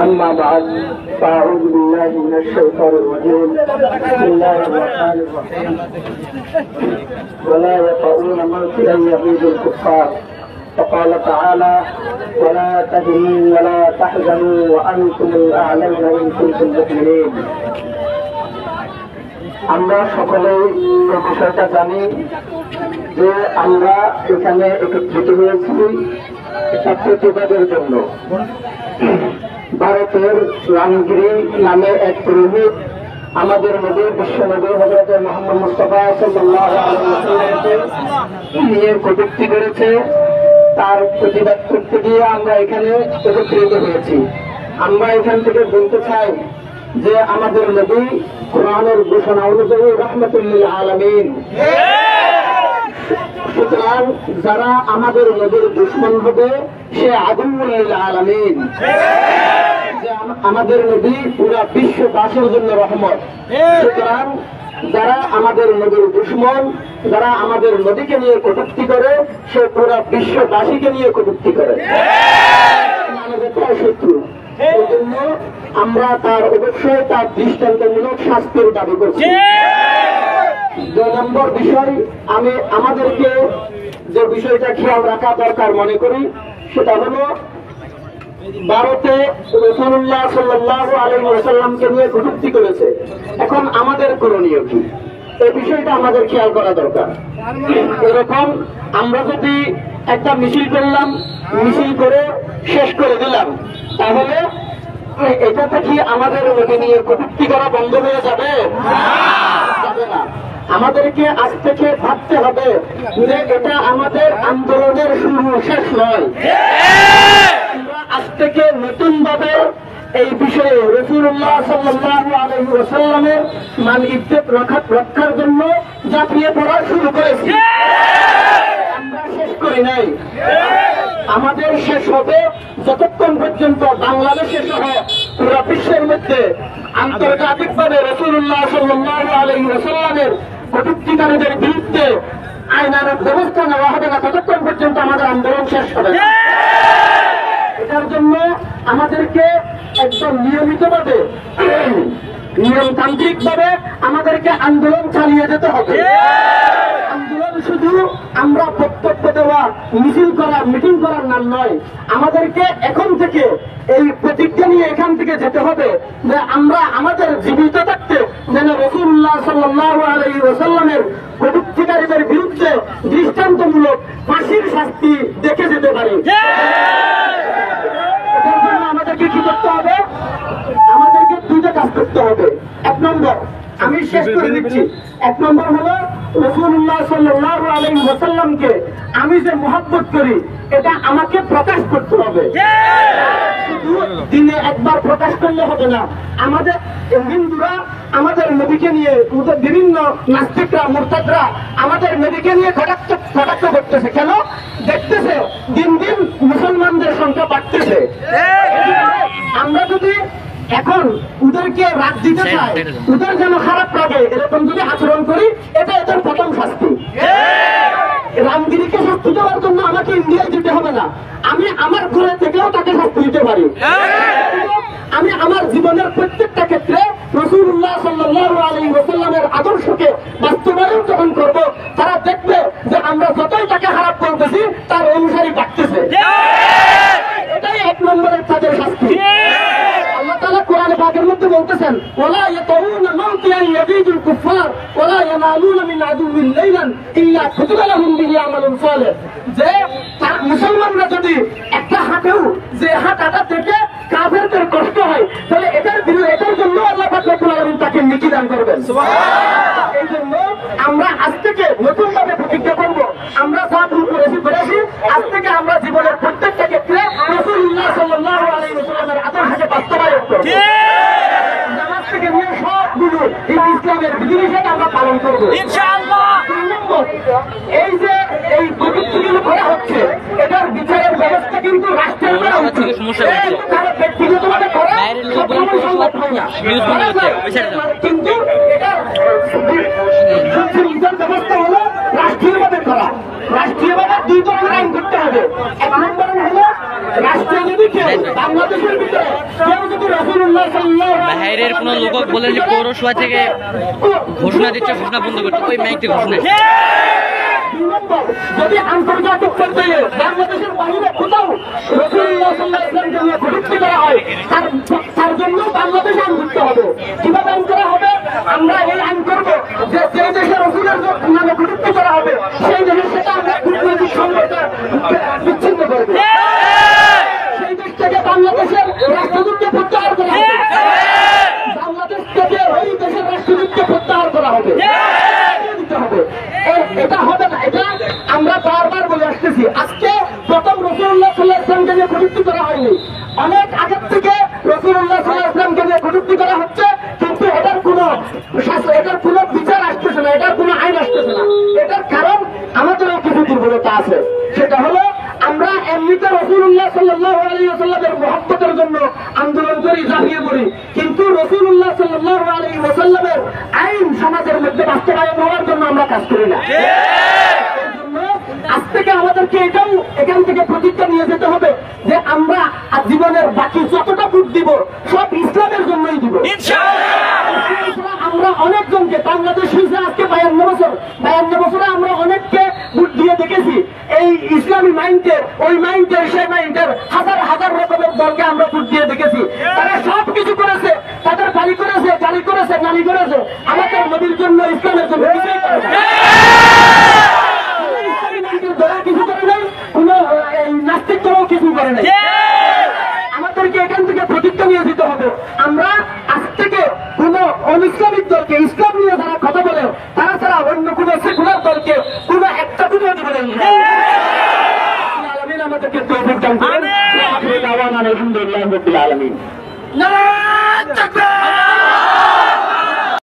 أما بعد فأعوذ بالله من الشيطان الرجيم بسم الله الرحمن الرحيم ولا يطؤون موطئا يغيظ الكفار فقال تعالى ولا تهنوا ولا تحزنوا وأنتم الأعلون إن كنتم مؤمنين আমরা সকলেই এই বিষয়টা জানি যে আমরা এখানে একত্রিত হয়েছি একটা প্রতিবাদের জন্য। ভারতের রামগিরি নামে এক পুরোহিত আমাদের নবী বিশ্ব নবী হযরত মুহাম্মদ মুস্তাফা সাল্লাল্লাহু আলাইহি ওয়াসাল্লামকে নিয়ে কটূক্তি করেছে। তার প্রতিবাদ করতে গিয়ে আমরা এখানে একত্রিত হয়েছি। আমরা এখান থেকে বলতে চাই যে আমাদের নবী কোরআনের ঘোষণা অনুযায়ী রাহমাতুল লিল আলামিন। সুতরাং যারা আমাদের নবীর দুশমন হবে সে আদুউল লিল আলামিন। যে আমাদের নবী পুরা বিশ্ববাসীর জন্য রহমত। সুতরাং যারা আমাদের নবীর দুশমন, যারা আমাদের নবীকে নিয়ে কটূক্তি করে সে পুরা বিশ্ববাসীকে নিয়ে কটূক্তি করে, আমাদের শত্রু। এই জন্য আমরা তার অবশ্যই তার দৃষ্টান্তমূলক শাস্তির দাবি করছি। 2 নম্বর বিষয়, আমি আমাদেরকে যে বিষয়টা খেয়াল রাখা দরকার মনে করি সেটা হলো ভারতে রাসূলুল্লাহ সাল্লাল্লাহু আলাইহি ওয়াসাল্লামকে নিয়ে কটূক্তি করেছে। এখন আমাদের করণীয় কি, এই বিষয়টা আমাদের খেয়াল করা দরকার। এরকম আমরা যদি একটা মিছিল করলাম, মিছিল করে শেষ করে দিলাম, তাহলে এটাতে কি আমাদের নবী নিয়ে কটূক্তি করা বন্ধ হয়ে যাবে? যাবে না। আমাদেরকে আজ থেকে ভাবতে হবে যে এটা আমাদের আন্দোলনের শুরু, শেষ নয়। আমরা আজ থেকে নতুন ভাবে এই বিষয়ে রাসূলুল্লাহ সাল্লাল্লাহু আলাইহি ওয়াসাল্লামের মান ইজ্জত রক্ষার জন্য ঝাঁপিয়ে পড়া শুরু করেছি। আমরা শেষ করি নাই। আমাদের শেষ হবে যতক্ষণ পর্যন্ত বাংলাদেশে সহ পুরো বিশ্বের মধ্যে আন্তর্জাতিকভাবে রাসূলুল্লাহ সাল্লাল্লাহু আলাইহি ওয়াসাল্লামের কটূক্তিকারীদের বিরুদ্ধে আইনানুগ ব্যবস্থা নেওয়া হবে না, ততক্ষণ পর্যন্ত আমাদের আন্দোলন শেষ হবে না। এটার জন্য আমাদেরকে একদম নিয়মিতভাবে, নিয়মতান্ত্রিক ভাবে আমাদেরকে আন্দোলন চালিয়ে যেতে হবে। আন্দোলন শুধু আমরা বক্তব্য দেওয়া, মিছিল করা, মিটিং করার নাম নয়। আমাদেরকে এখন থেকে এই প্রতিজ্ঞা নিয়ে এখান থেকে যেতে হবে যে আমরা আমাদের জীবিত থাকতে যেন রাসূলুল্লাহ সাল্লাল্লাহু আলাইহি ওয়াসাল্লামের কটূক্তিকারীদের বিরুদ্ধে দৃষ্টান্তমূলক ফাঁসির শাস্তি দেখে যেতে পারি। এটার জন্য আমাদেরকে কি করতে হবে? আমাদেরকে 2টা কাজ করতে হবে। 1 নম্বর, আমি শেষ করে দিচ্ছি। 1 নম্বর হলো রাসূলুল্লাহ সাল্লাল্লাহু আলাইহি ওয়াসাল্লামকে আমি যে মুহাব্বত করি এটা আমাকে প্রকাশ করতে হবে। শুধু দিনে একবার প্রকাশ করলে হবে না। আমাদের হিন্দুরা আমাদের নবীকে নিয়ে, বিভিন্ন নাস্তিকরা, মুরতাদরা আমাদের নবীকে নিয়ে কটাক্ষ করতেছে। কেন? দেখতেছে দিন দিন মুসলমানদের সংখ্যা বাড়তেছে। আমরা যদি এখন ওদেরকে রাত দিতে চাই, ওদের যেন খারাপ লাগে এরকম যদি আচরণ করি, এটা এদের প্রথম শাস্তি। রামগিরিকে শাস্তি দেওয়ার জন্য আমাকে ইন্ডিয়ায় যেতে হবে না, আমি আমার ঘরে থেকেও তাকে শাস্তি দিতে পারি। আমি আমার জীবনের প্রত্যেকটা ক্ষেত্রে রাসূলুল্লাহ সাল্লাল্লাহু আলাইহি ওয়াসাল্লামের আদর্শকে বাস্তবায়ন যখন করব, তারা দেখবে যে আমরা যতই তাকে খারাপ বলতেছি তার অনুসারী বাড়তেছে। এটাই 1 নম্বরের তাদের শাস্তি। আল্লাহ তাআলা কোরআনে পাকের মধ্যে বলতেছেন ওয়ালা ইয়াতাউনা মাউতিয়ান ইয়াজিদুল কুফার ওয়ালা ইয়ানালুনা মিন আদুউইন লাইলান ইল্লা কুতিবা লাহুম বিহি আমালুন সালিহ। যে তার মুসলমানরা যদি একটা হাতেও যে হাতটা থেকে কাফেরদের কষ্ট হয়, তাহলে এটার জন্য আল্লাহ পাক রব্বুল আলামিন তাকে নেকি দান করবেন। সুবহানাল্লাহ। এই জন্য আমরা আজ থেকে নতুন ভাবে প্রতিজ্ঞা করব, আমরা যা ভুল করেছি আজ থেকে আমরা জীবনের প্রত্যেকটা ক্ষেত্রে রাসূলুল্লাহ সাল্লাল্লাহু আলাইহি ওয়াসাল্লামের আদর্শকে বাস্তবায়ন করব। নামাজ থেকে নিয়ে সবগুলো এই ইসলামের বিধিনিষেধ আমরা পালন করব ইনশাআল্লাহ। এই যে এই কটূক্তিগুলো করা হচ্ছে, এটার বিচারের ব্যবস্থা কিন্তু রাষ্ট্রের করা হচ্ছে। তারা ব্যক্তিগতভাবে করা সবসময় সম্ভব হয় না, কিন্তু এটা বিচার ব্যবস্থা হলো রাষ্ট্রীয়ভাবে করা। রাষ্ট্রীয়ভাবে 2 ধরনের আইন করতে হবে। 1 নম্বর হলো রাষ্ট্র যদি কেউ বাংলাদেশের ভিতরে কেউ রাসূলুল্লাহ সাল্লাল্লাহু আলাইহি বাইরের কোন লোক বলেন যে পৌরসভা থেকে ঘোষণা দিচ্ছে, ঘোষণা বন্ধ করতে, ওই মাইকটি ঘোষণা। যদি আন্তর্জাতিক পর্যায়ে বাংলাদেশের বাইরে কোথাও রাসূলুল্লাহ সাল্লাল্লাহু আলাইহি ওয়াসাল্লামকে নিয়ে কটূক্তি করা হয়, তার জন্য বাংলাদেশে আইন করতে হবে। কিভাবে আইন করা হবে? আমরা এই আইন করব যে যে দেশে রাসূলের নামে কটূক্তি করা হবে সেই দেশের সাথে আমরা কূটনৈতিক সম্পর্ক বিচ্ছিন্ন করব। সেই দেশ থেকে বাংলাদেশের রাষ্ট্রদূতকে প্রত্যাহার করা হবে। বাংলাদেশ থেকে ওই দেশের রাষ্ট্রদূতকে প্রত্যাহার করা হবে। এটা হবে না, এটা আমরা বারবার বলে আসতেছি। আজকে প্রথম রাসূলুল্লাহ সাল্লাল্লাহু আলাইহি ওয়াসাল্লামকে নিয়ে কটূক্তি করা হয়নি, অনেক আগের থেকে রাসূলুল্লাহ সাল্লাল্লাহু আলাইহি ওয়াসাল্লামকে নিয়ে কটূক্তি করা হচ্ছে, কিন্তু এটার কোনো বিচার আসতেছে না, এটার কোনো আইন আসতেছে না। এটার কারণ আমাদেরও কিছু দুর্বলতা আছে। সেটা হলো আমরা এমনিতে রাসূলুল্লাহ সাল্লাল্লাহু আলাইহি ওয়াসাল্লামের মহব্বতের জন্য আন্দোলন করি, ঝাঁপিয়ে পড়ি, কিন্তু রাসূলুল্লাহ সাল্লাল্লাহু আলাইহি ওয়াসাল্লামের আইন সমাজের মধ্যে বাস্তবায়ন হওয়ার জন্য আমরা কাজ করি না। আজ থেকে আমাদেরকে এটাও এখান থেকে প্রতিজ্ঞা নিয়ে যেতে হবে যে আমরা জীবনের বাকি যতটা ভোট দিব সব ইসলামের জন্যই দিব। আমরা অনেকজনকে, বাংলাদেশ হয়েছে আজকে 52 বছরে আমরা অনেককে ভোট দিয়ে দেখেছি। এই ইসলামী মাইন্ডের, ওই মাইন্ডের, সেই মাইন্ডের হাজার হাজার রকমের দলকে আমরা ভোট দিয়ে দেখেছি। তারা সব কিছু করেছে, তাদের বাড়ি করেছে, গাড়ি করেছে, নালি করেছে, আমাদের নবীর জন্য, ইসলামের জন্য কিছুই করেছে। কিছু করে নাই, কোন নাস্তিক দলও কিছু করে নাই। আমাদেরকে এখান থেকে প্রতিজ্ঞা নিয়ে দিতে হবে আমরা আজ থেকে কোন অনিসলামিক দলকে, ইসলাম নিয়ে যারা কথা বলে তারা ছাড়া অন্য কোন সেকুলার দলকে কোন একটা দিনও দিব না। আমাদেরকে তৌফিক দান করেন। আলহামদুলিল্লাহ রাব্বিল আলামিন।